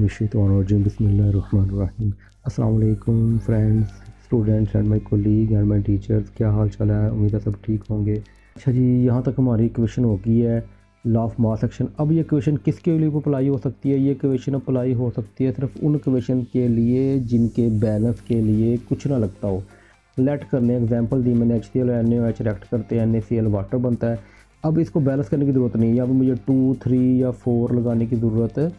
मिनश्शैतानिर्रजीम बिस्मिल्लाहिर्रहमानिर्रहीम। अस्सलाम वालेकुम friends, students and my colleague and my teachers. क्या हाल चाल है? उम्मीद है सब ठीक होंगे। अच्छा जी, यहाँ तक हमारी क्वेश्चन हो गई है लॉ ऑफ मास एक्शन। अब ये क्वेश्चन किसके लिए अप्लाई हो सकती है? ये क्वेश्चन अप्लाई हो सकती है सिर्फ उन क्वेश्चन के लिए जिनके बैलेंस के लिए कुछ ना लगता हो। लेट करने एग्जांपल दी मैंने, HCl और NaOH रिएक्ट करते हैं, NaCl वाटर बनता है। अब इसको बैलेंस करने की ज़रूरत नहीं है, यहाँ पर मुझे 2, 3 या 4 लगाने की ज़रूरत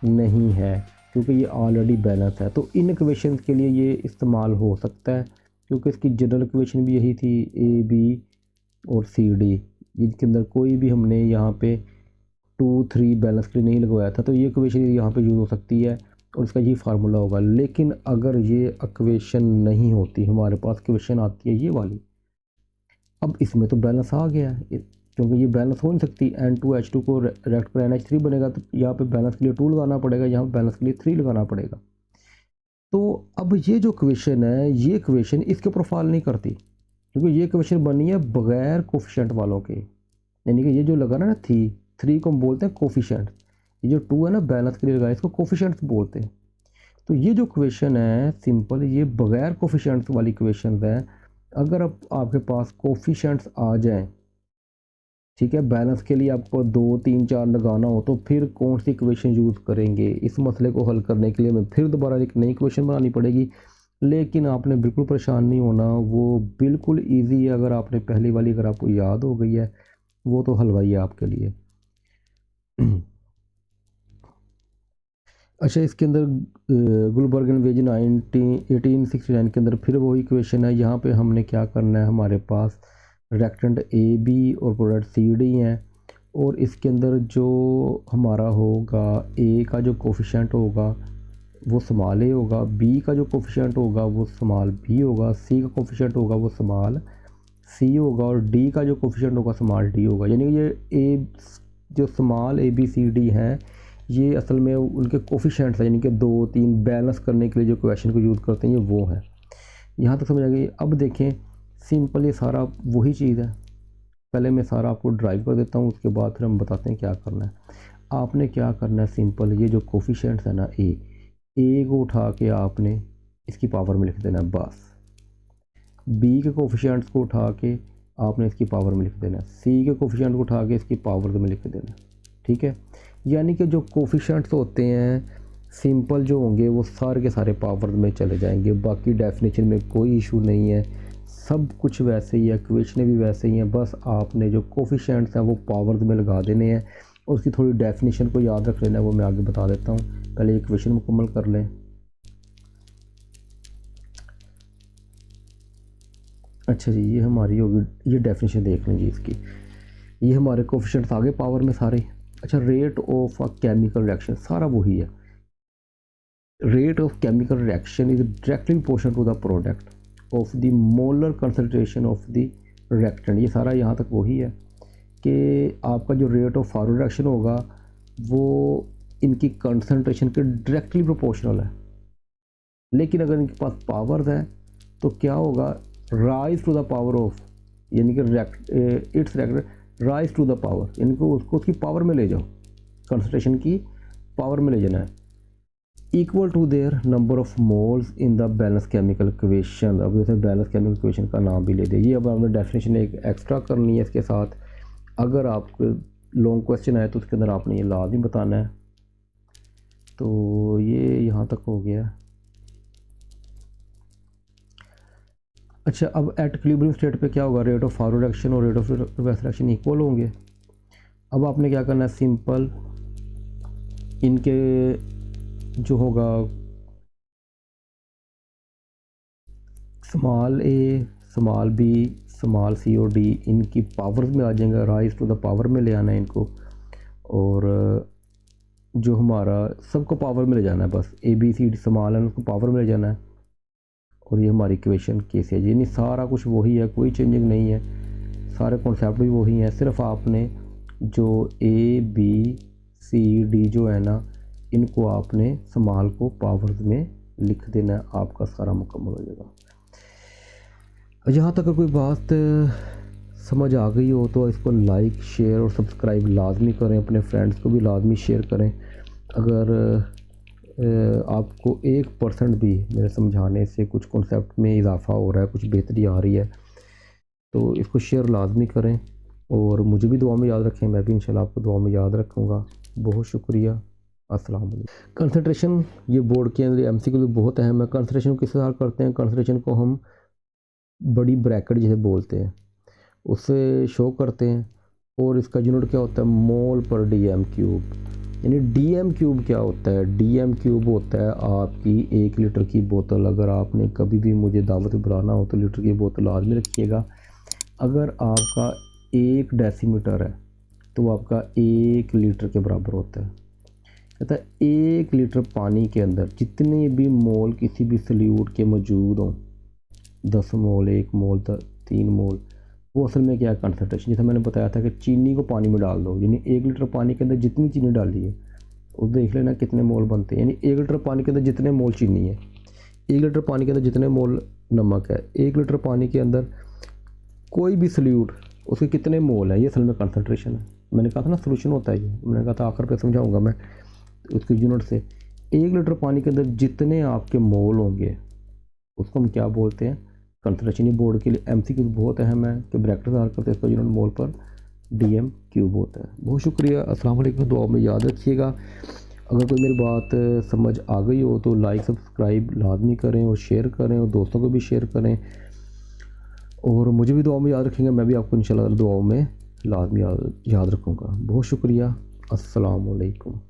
नहीं है क्योंकि ये ऑलरेडी बैलेंस है। तो इन इक्वेशन के लिए ये इस्तेमाल हो सकता है क्योंकि इसकी जनरल इक्वेशन भी यही थी, AB और CD, जिनके अंदर कोई भी हमने यहाँ पे 2, 3 बैलेंस के लिए नहीं लगवाया था। तो ये इक्वेशन यहाँ पे यूज़ हो सकती है और इसका ये फार्मूला होगा। लेकिन अगर ये इक्वेशन नहीं होती, हमारे पास इक्वेशन आती है ये वाली, अब इसमें तो बैलेंस आ गया है क्योंकि ये बैलेंस हो नहीं सकती। N2H2 को रिएक्ट कर NH3 बनेगा, तो यहाँ पे बैलेंस के लिए 2 लगाना पड़ेगा, यहाँ पे बैलेंस के लिए 3 लगाना पड़ेगा। तो अब ये जो इक्वेशन है, ये इक्वेशन इसके प्रोफाइल नहीं करती क्योंकि ये इक्वेशन बनी है बगैर कोफिशिएंट वालों के। यानी कि ये जो लगा ना 3 को हम बोलते हैं कोफिशिएंट, ये जो 2 है ना बैलेंस के लिए लगा, इसको कोफिशिएंट्स बोलते हैं। तो ये जो इक्वेशन है सिंपल, ये बगैर कोफिशिएंट्स वाली इक्वेशन है। अगर अब आपके पास कोफिशिएंट्स आ जाएँ, ठीक है, बैलेंस के लिए आपको 2, 3, 4 लगाना हो, तो फिर कौन सी इक्वेशन यूज़ करेंगे? इस मसले को हल करने के लिए हमें फिर दोबारा एक नई इक्वेशन बनानी पड़ेगी। लेकिन आपने बिल्कुल परेशान नहीं होना, वो बिल्कुल ईजी है। अगर आपने पहली वाली अगर आपको याद हो गई है, वो तो हलवाई है आपके लिए। अच्छा, इसके अंदर गुलबर्ग एंड वेज 1869 के अंदर फिर वही इक्वेशन है। यहाँ पे हमने क्या करना है, हमारे पास रिएक्टेंट AB और प्रोडक्ट CD हैं और इसके अंदर जो हमारा होगा A का जो कोफिशिएंट होगा वो स्मॉल a होगा, B का जो कोफिशिएंट होगा वो स्मॉल b होगा, C का कोफिशिएंट होगा वो स्मॉल c होगा और D का जो कोफिशिएंट होगा स्मॉल d होगा। यानी कि ये A जो स्मॉल ABCD हैं, ये असल में उनके कोफिशिएंट्स हैं, यानी कि 2, 3 बैलेंस करने के लिए जो क्वेश्चन को यूज़ करते हैं ये वो है। यहाँ तक समझ आ गई। अब देखें सिंपल, ये सारा वही चीज़ है। पहले मैं सारा आपको ड्राइव कर देता हूँ, उसके बाद फिर हम बताते हैं क्या करना है। आपने क्या करना है, सिंपल, ये जो कोफिशिएंट्स है ना ए को उठा के आपने इसकी पावर में लिख देना है बस। B के कोफिशिएंट्स को उठा के आपने इसकी पावर में लिख देना है, C के कोफिशिएंट को उठा के इसकी पावर में लिख देना है। ठीक है, यानी कि जो कोफिशिएंट्स होते हैं सिंपल जो होंगे वो सारे के सारे पावर में चले जाएंगे। बाकी डेफिनेशन में कोई इशू नहीं है, सब कुछ वैसे ही है, इक्वेशन भी वैसे ही हैं। बस आपने जो कोफिशिएंट्स हैं वो पावर्स में लगा देने हैं और उसकी थोड़ी डेफिनेशन को याद रख लेना है, वो मैं आगे बता देता हूँ। पहले इक्वेशन मुकम्मल कर लें। अच्छा जी, ये हमारी होगी, ये डेफिनेशन देख लेंगे इसकी। ये हमारे कोफिशिएंट्स आ गए पावर में सारे। अच्छा, rate of a chemical reaction सारा वही है। Rate of chemical reaction is directly proportional to the product of the molar concentration of the reactant. ये सारा यहाँ तक वही है कि आपका जो रेट ऑफ फॉरवर्ड रिएक्शन होगा वो इनकी कंसनट्रेशन के डायरेक्टली प्रोपोर्शनल है। लेकिन अगर इनके पास पावर्स है तो क्या होगा, raise to the power of, यानी कि its reactant raise to the power, यानी कि उसको उसकी पावर में ले जाओ, कंसनट्रेशन की पावर में ले जाना है, equal to their number of moles in the balance chemical equation. अब जैसे बैलेंस केमिकल इक्वेशन का नाम भी ले दे। ये अब आपने डेफिनेशन एक एक्स्ट्रा करनी है इसके साथ। अगर आपको लॉन्ग क्वेश्चन आए तो उसके अंदर आपने ये लाज़मी बताना है। तो ये यहाँ तक हो गया। अच्छा, अब एट इक्विलिब्रियम स्टेट पे क्या होगा, रेट ऑफ फॉरवर्ड रिएक्शन और rate of reverse reaction equal होंगे। अब आपने क्या करना है, सिंपल इनके जो होगा small a, small b, small c और d, इनकी पावर्स में आ जाएंगे, राइज टू द पावर में ले आना है इनको। और जो हमारा सबको पावर में ले जाना है, बस ABCD स्मॉल है उसको पावर में ले जाना है। और ये हमारी इक्वेशन केस है, यानी सारा कुछ वही है, कोई चेंजिंग नहीं है, सारे कॉन्सेप्ट भी वही हैं। सिर्फ आपने जो ABCD जो है ना, इनको आपने स्मॉल को पावर्स में लिख देना है, आपका सारा मुकम्मल हो जाएगा। यहाँ तक अगर कोई बात समझ आ गई हो तो इसको लाइक, शेयर और सब्सक्राइब लाजमी करें, अपने फ्रेंड्स को भी लाजमी शेयर करें। अगर आपको 1% भी मेरे समझाने से कुछ कॉन्सेप्ट में इजाफ़ा हो रहा है, कुछ बेहतरी आ रही है, तो इसको शेयर लाज़मी करें और मुझे भी दुआ में याद रखें। मैं भी इंशाल्लाह आपको दुआ में याद रखूँगा। बहुत शुक्रिया। अस्सलाम वालेकुम। कंसंट्रेशन ये बोर्ड के अंदर एमसीक्यू भी बहुत अहम है। कंसंट्रेशन किस तरह करते हैं? कंसंट्रेशन को हम बड़ी ब्रैकेट जिसे बोलते हैं उससे शो करते हैं और इसका यूनिट क्या होता है? मोल पर डीएम क्यूब। यानी डीएम क्यूब क्या होता है? डीएम क्यूब होता है आपकी 1 लीटर की बोतल। अगर आपने कभी भी मुझे दावत में बुलाना हो तो लीटर की बोतल लाजमी रखिएगा। अगर आपका 1 डेसीमीटर है तो वो आपका 1 लीटर के बराबर होता है। कहता है 1 लीटर पानी के अंदर जितने भी मोल किसी भी सल्यूट के मौजूद हों, 10 मोल, 1 मोल, 3 मोल, वो असल में क्या है? कंसंट्रेशन। जैसे मैंने बताया था कि चीनी को पानी में डाल दो, यानी 1 लीटर पानी के अंदर जितनी चीनी डाली है वो देख लेना कितने मोल बनते हैं। यानी 1 लीटर पानी के अंदर जितने मोल चीनी है, 1 लीटर पानी के अंदर जितने मोल नमक है, 1 लीटर पानी के अंदर कोई भी सल्यूट उसके कितने मोल है, ये असल में कंसंट्रेशन है। मैंने कहा था ना सोल्यूशन होता है ये, मैंने कहा था आखिर पे समझाऊंगा मैं उसके यूनिट से। 1 लीटर पानी के अंदर जितने आपके मोल होंगे उसको हम क्या बोलते हैं? कंसंट्रेशन। ये बोर्ड के लिए एमसीक्यू बहुत अहम है कि ब्रैकेट तैयार करते हैं, इसका यूनिट मोल पर डीएम क्यूब होता है। बहुत शुक्रिया। अस्सलाम वालेकुम। दुआ में याद रखिएगा। अगर कोई मेरी बात समझ आ गई हो तो लाइक सब्सक्राइब लाजमी करें और शेयर करें और दोस्तों को भी शेयर करें और मुझे भी दुआ में याद रखेंगे। मैं भी आपको इंशाल्लाह दुआओं में लाजमी याद रखूँगा। बहुत शुक्रिया। अस्सलाम वालेकुम।